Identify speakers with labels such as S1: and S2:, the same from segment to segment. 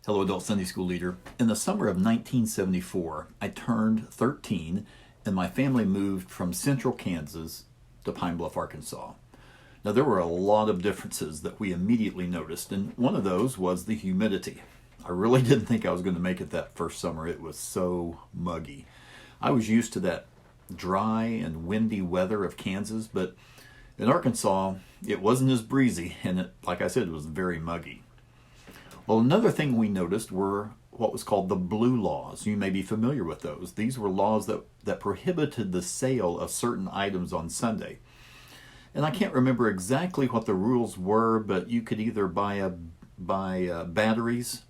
S1: Hello, Adult Sunday School Leader. In the summer of 1974, I turned 13 and my family moved from central Kansas to Pine Bluff, Arkansas. Now, there were a lot of differences that we immediately noticed, and one of those was the humidity. I really didn't think I was going to make it that first summer. It was so muggy. I was used to that dry and windy weather of Kansas, but in Arkansas, it wasn't as breezy, and like I said, it was very muggy. Well, another thing we noticed were what was called the blue laws. You may be familiar with those. These were laws that prohibited the sale of certain items on Sunday. And I can't remember exactly what the rules were, but you could either buy batteries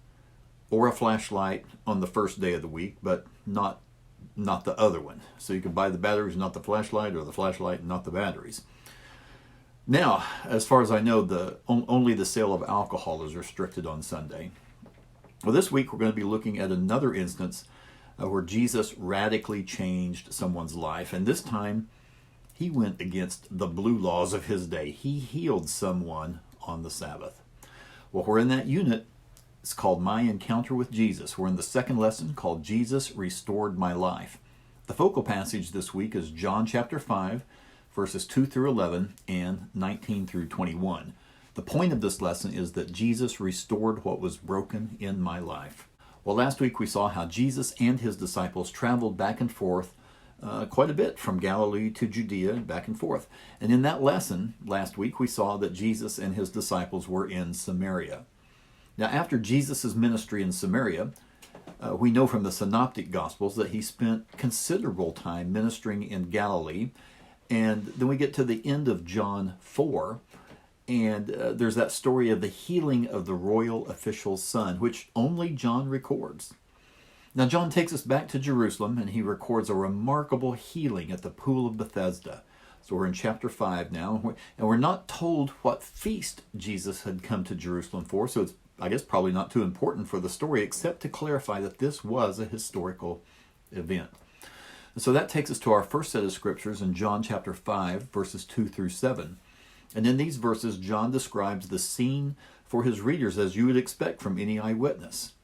S1: or a flashlight on the first day of the week, but not the other one. So you could buy the batteries, not the flashlight, or the flashlight, not the batteries. Now, as far as I know, only the sale of alcohol is restricted on Sunday. Well, this week we're going to be looking at another instance where Jesus radically changed someone's life, and this time he went against the blue laws of his day. He healed someone on the Sabbath. Well, we're in that unit. It's called My Encounter with Jesus. We're in the second lesson called Jesus Restored My Life. The focal passage this week is John chapter 5, verses 2 through 11 and 19 through 21. The point of this lesson is that Jesus restored what was broken in my life. Well, last week we saw how Jesus and his disciples traveled back and forth quite a bit from Galilee to Judea and back and forth. And in that lesson last week we saw that Jesus and his disciples were in Samaria. Now, after Jesus' ministry in Samaria, we know from the Synoptic Gospels that he spent considerable time ministering in Galilee. And then we get to the end of John 4, and there's that story of the healing of the royal official's son, which only John records. Now, John takes us back to Jerusalem, and he records a remarkable healing at the Pool of Bethesda. So we're in chapter 5 now, and we're not told what feast Jesus had come to Jerusalem for, so it's, I guess, probably not too important for the story, except to clarify that this was a historical event. So that takes us to our first set of scriptures in John chapter 5, verses 2 through 7. And in these verses, John describes the scene for his readers as you would expect from any eyewitness.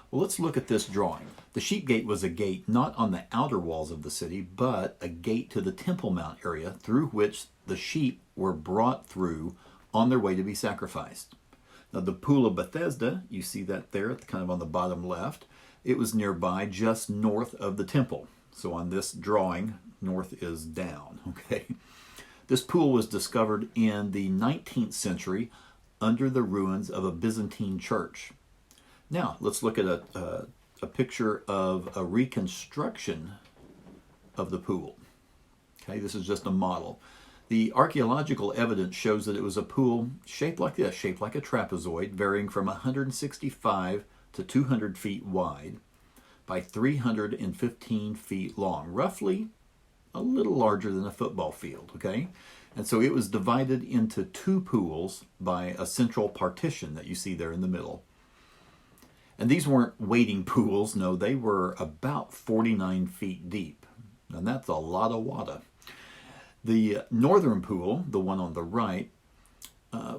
S1: Well, let's look at this drawing. The sheep gate was a gate not on the outer walls of the city, but a gate to the Temple Mount area through which the sheep were brought through on their way to be sacrificed. Now, the Pool of Bethesda, you see that there, kind of on the bottom left, it was nearby just north of the temple. So on this drawing, north is down, okay? This pool was discovered in the 19th century under the ruins of a Byzantine church. Now, let's look at a picture of a reconstruction of the pool. Okay, this is just a model. The archaeological evidence shows that it was a pool shaped like this, shaped like a trapezoid, varying from 165 to 200 feet wide, by 315 feet long, roughly a little larger than a football field, okay? And so it was divided into two pools by a central partition that you see there in the middle. And these weren't wading pools, no, they were about 49 feet deep. And that's a lot of water. The northern pool, the one on the right,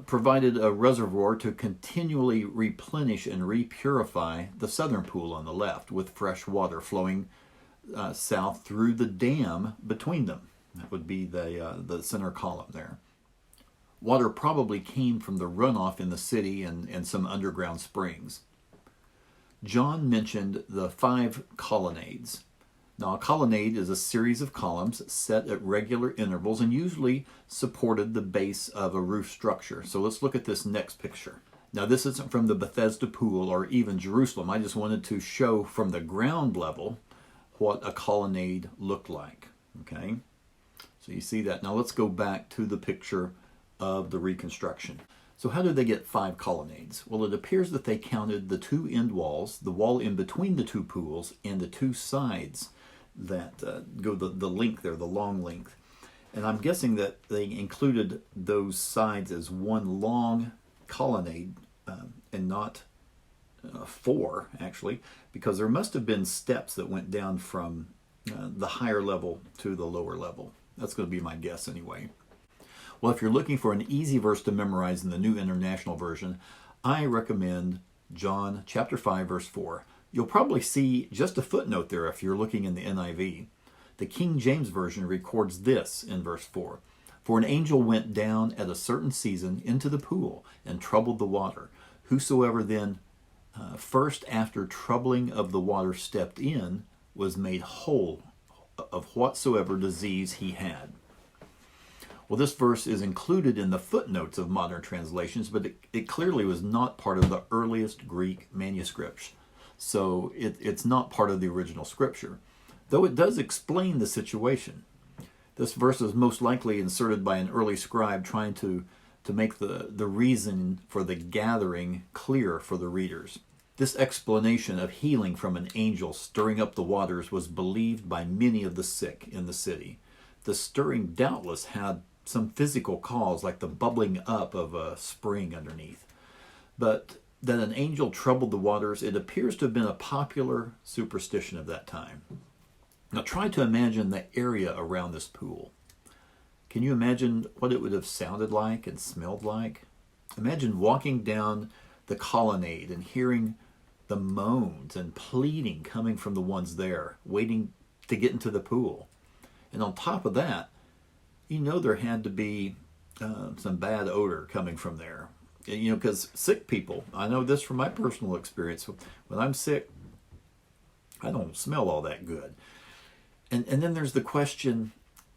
S1: provided a reservoir to continually replenish and repurify the southern pool on the left with fresh water flowing south through the dam between them. That would be the center column there. Water probably came from the runoff in the city and some underground springs. John mentioned the 5 colonnades. Now, a colonnade is a series of columns set at regular intervals and usually supported the base of a roof structure. So let's look at this next picture. Now, this isn't from the Bethesda pool or even Jerusalem. I just wanted to show from the ground level what a colonnade looked like. Okay, so you see that. Now let's go back to the picture of the reconstruction. So how did they get 5 colonnades? Well, it appears that they counted the 2 end walls, the wall in between the 2 pools, and the 2 sides that go the length there, the long length. And I'm guessing that they included those sides as one long colonnade and not 4, actually, because there must have been steps that went down from the higher level to the lower level. That's going to be my guess anyway. Well, if you're looking for an easy verse to memorize in the New International Version, I recommend John chapter 5, verse 4. You'll probably see just a footnote there if you're looking in the NIV. The King James Version records this in verse 4. For an angel went down at a certain season into the pool and troubled the water. Whosoever then first after troubling of the water stepped in was made whole of whatsoever disease he had. Well, this verse is included in the footnotes of modern translations, but it clearly was not part of the earliest Greek manuscripts. So it's not part of the original scripture, though it does explain the situation. This verse is most likely inserted by an early scribe trying to make the reason for the gathering clear for the readers. This explanation of healing from an angel stirring up the waters was believed by many of the sick in the city. The stirring doubtless had some physical cause, like the bubbling up of a spring underneath. But that an angel troubled the waters, it appears to have been a popular superstition of that time. Now try to imagine the area around this pool. Can you imagine what it would have sounded like and smelled like? Imagine walking down the colonnade and hearing the moans and pleading coming from the ones there, waiting to get into the pool. And on top of that, you know there had to be some bad odor coming from there. You know, because sick people, I know this from my personal experience, when I'm sick, I don't smell all that good. And then there's the question,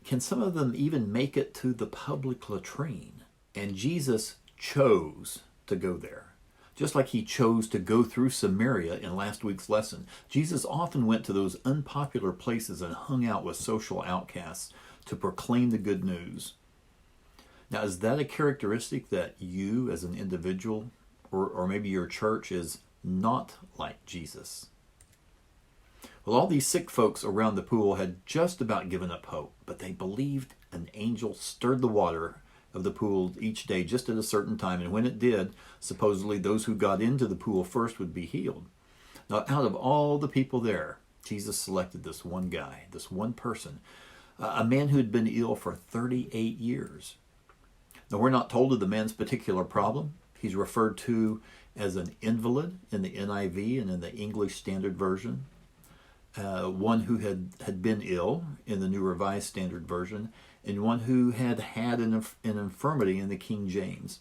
S1: can some of them even make it to the public latrine? And Jesus chose to go there. Just like he chose to go through Samaria in last week's lesson. Jesus often went to those unpopular places and hung out with social outcasts to proclaim the good news. Now, is that a characteristic that you as an individual or maybe your church is not like Jesus? Well, all these sick folks around the pool had just about given up hope, but they believed an angel stirred the water of the pool each day just at a certain time, and when it did, supposedly those who got into the pool first would be healed. Now, out of all the people there, Jesus selected this one guy, this one person, a man who had been ill for 38 years. Now, we're not told of the man's particular problem. He's referred to as an invalid in the NIV and in the English Standard Version. One who had been ill in the New Revised Standard Version, and one who had an infirmity in the King James.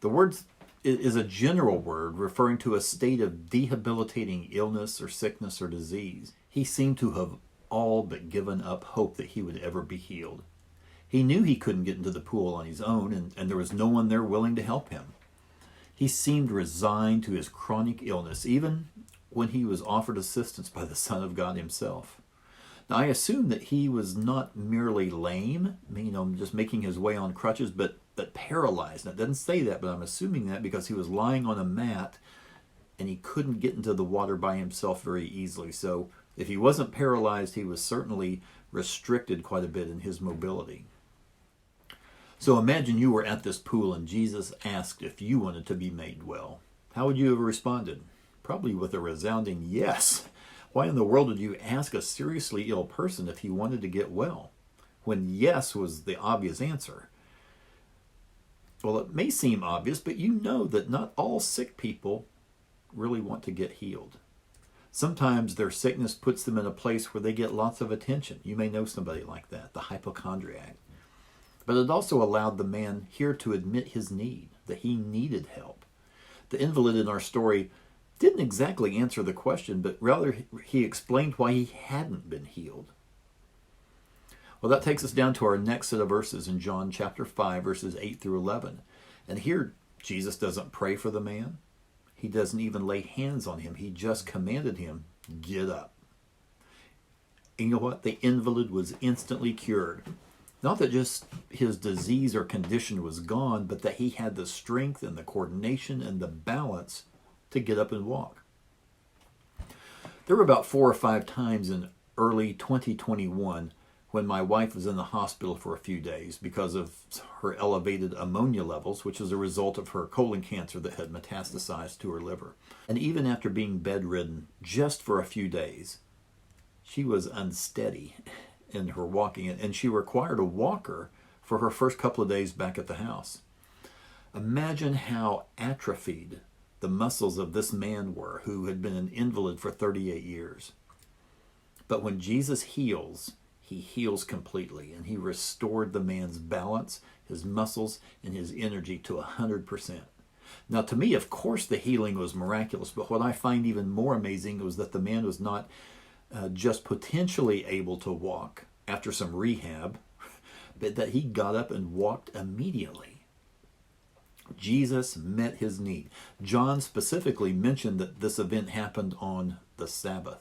S1: The word is a general word referring to a state of debilitating illness or sickness or disease. He seemed to have all but given up hope that he would ever be healed. He knew he couldn't get into the pool on his own, and there was no one there willing to help him. He seemed resigned to his chronic illness, even when he was offered assistance by the Son of God himself. Now, I assume that he was not merely lame, just making his way on crutches, but paralyzed. Now, it doesn't say that, but I'm assuming that because he was lying on a mat and he couldn't get into the water by himself very easily. So if he wasn't paralyzed, he was certainly restricted quite a bit in his mobility. So imagine you were at this pool and Jesus asked if you wanted to be made well. How would you have responded? Probably with a resounding yes. Why in the world would you ask a seriously ill person if he wanted to get well, when yes was the obvious answer? Well, it may seem obvious, but you know that not all sick people really want to get healed. Sometimes their sickness puts them in a place where they get lots of attention. You may know somebody like that, the hypochondriac. But it also allowed the man here to admit his need, that he needed help. The invalid in our story didn't exactly answer the question, but rather he explained why he hadn't been healed. Well, that takes us down to our next set of verses in John chapter 5, verses 8 through 11. And here, Jesus doesn't pray for the man. He doesn't even lay hands on him. He just commanded him, get up. And you know what? The invalid was instantly cured. Not that just his disease or condition was gone, but that he had the strength and the coordination and the balance to get up and walk. There were about 4 or 5 times in early 2021 when my wife was in the hospital for a few days because of her elevated ammonia levels, which is a result of her colon cancer that had metastasized to her liver. And even after being bedridden just for a few days, she was unsteady in her walking, and she required a walker for her first couple of days back at the house. Imagine how atrophied the muscles of this man were, who had been an invalid for 38 years. But when Jesus heals, he heals completely, and he restored the man's balance, his muscles, and his energy to 100%. Now, to me, of course, the healing was miraculous, but what I find even more amazing was that the man was not just potentially able to walk after some rehab, but that he got up and walked immediately. Jesus met his need. John specifically mentioned that this event happened on the Sabbath.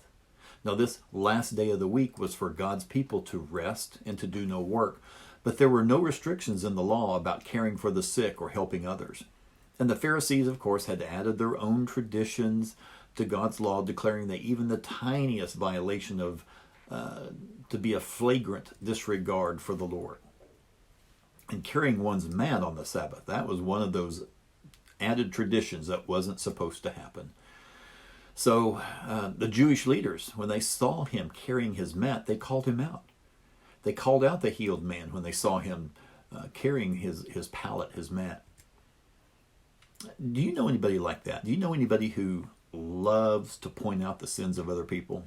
S1: Now, this last day of the week was for God's people to rest and to do no work, but there were no restrictions in the law about caring for the sick or helping others. And the Pharisees, of course, had added their own traditions to God's law, declaring that even the tiniest violation of to be a flagrant disregard for the Lord. And carrying one's mat on the Sabbath, that was one of those added traditions that wasn't supposed to happen. So the Jewish leaders, when they saw him carrying his mat, they called him out. They called out the healed man when they saw him carrying his pallet, his mat. Do you know anybody like that? Do you know anybody who loves to point out the sins of other people?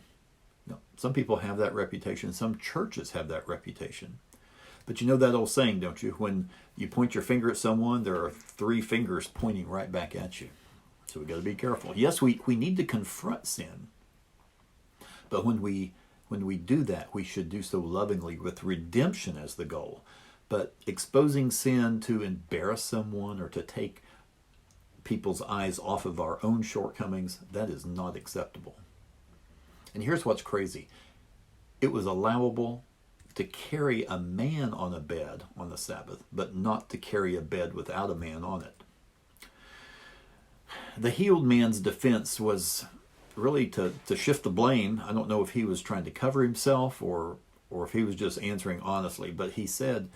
S1: No. Some people have that reputation. Some churches have that reputation. But you know that old saying, don't you? When you point your finger at someone, there are 3 fingers pointing right back at you. So we've got to be careful. Yes, we need to confront sin. But when we do that, we should do so lovingly with redemption as the goal. But exposing sin to embarrass someone or to take people's eyes off of our own shortcomings, that is not acceptable. And here's what's crazy. It was allowable to carry a man on a bed on the Sabbath, but not to carry a bed without a man on it. The healed man's defense was really to shift the blame. I don't know if he was trying to cover himself or if he was just answering honestly, but he said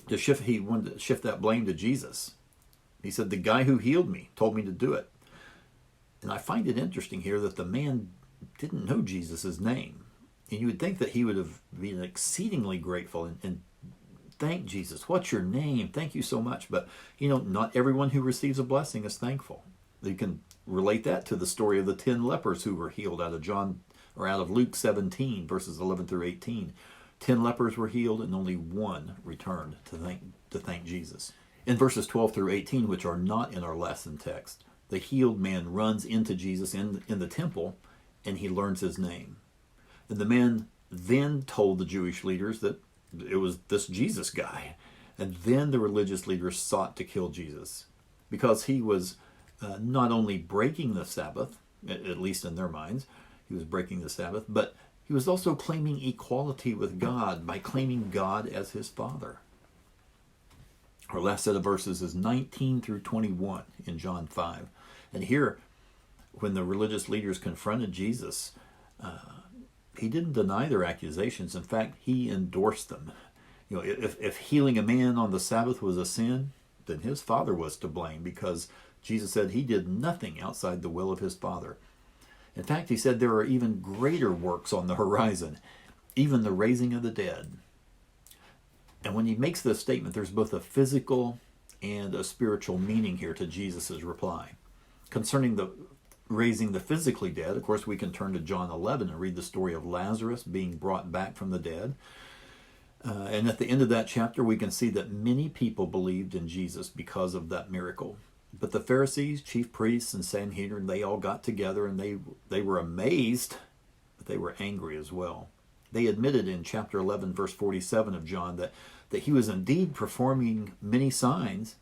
S1: he wanted to shift that blame to Jesus. He said, the guy who healed me told me to do it. And I find it interesting here that the man didn't know Jesus' name. And you would think that he would have been exceedingly grateful and thank Jesus. What's your name? Thank you so much. But, not everyone who receives a blessing is thankful. You can relate that to the story of the 10 lepers who were healed out of Luke 17, verses 11 through 18. 10 lepers were healed and only one returned to thank Jesus. In verses 12 through 18, which are not in our lesson text, the healed man runs into Jesus in the temple and he learns his name. And the man then told the Jewish leaders that it was this Jesus guy. And then the religious leaders sought to kill Jesus because he was not only breaking the Sabbath, at least in their minds, he was breaking the Sabbath, but he was also claiming equality with God by claiming God as his Father. Our last set of verses is 19 through 21 in John 5. And here, when the religious leaders confronted Jesus, he didn't deny their accusations. In fact, he endorsed them. If healing a man on the Sabbath was a sin, then his Father was to blame because Jesus said he did nothing outside the will of his Father. In fact, he said there are even greater works on the horizon, even the raising of the dead. And when he makes this statement, there's both a physical and a spiritual meaning here to Jesus' reply. Concerning the raising the physically dead, of course, we can turn to John 11 and read the story of Lazarus being brought back from the dead. And at the end of that chapter, we can see that many people believed in Jesus because of that miracle. But the Pharisees, chief priests, and Sanhedrin, they all got together and they were amazed, but they were angry as well. They admitted in chapter 11, verse 47 of John, that he was indeed performing many signs,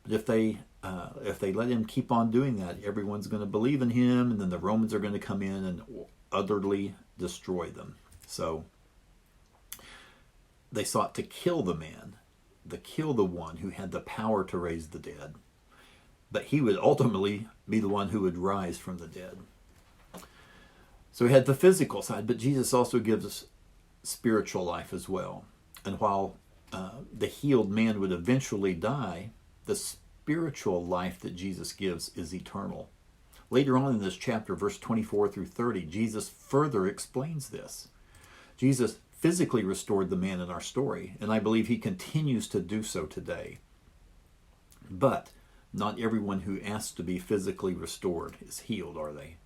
S1: but if they let him keep on doing that, everyone's going to believe in him, and then the Romans are going to come in and utterly destroy them. So they sought to kill the man, to kill the one who had the power to raise the dead. But he would ultimately be the one who would rise from the dead. So we had the physical side, but Jesus also gives us spiritual life as well. And while the healed man would eventually die, the spiritual life that Jesus gives is eternal. Later on in this chapter, verse 24 through 30, Jesus further explains this. Jesus physically restored the man in our story, and I believe he continues to do so today. But Not everyone who asks to be physically restored is healed, are they?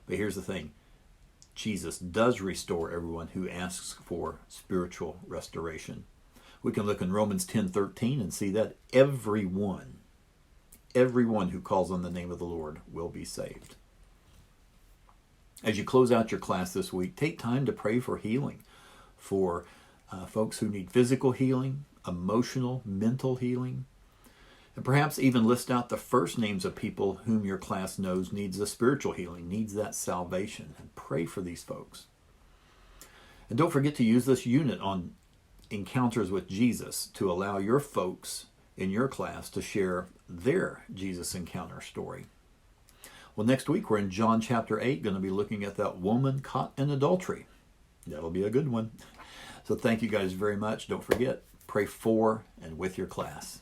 S1: But here's the thing. Jesus does restore everyone who asks for spiritual restoration. We can look in Romans 10:13 and see that everyone who calls on the name of the Lord will be saved. As you close out your class this week, take time to pray for healing for folks who need physical healing, emotional, mental healing, and perhaps even list out the first names of people whom your class knows needs a spiritual healing, needs that salvation, and pray for these folks. And don't forget to use this unit on encounters with Jesus to allow your folks in your class to share their Jesus encounter story. Well, next week we're in John chapter 8, going to be looking at that woman caught in adultery. That'll be a good one. So thank you guys very much. Don't forget, pray for and with your class.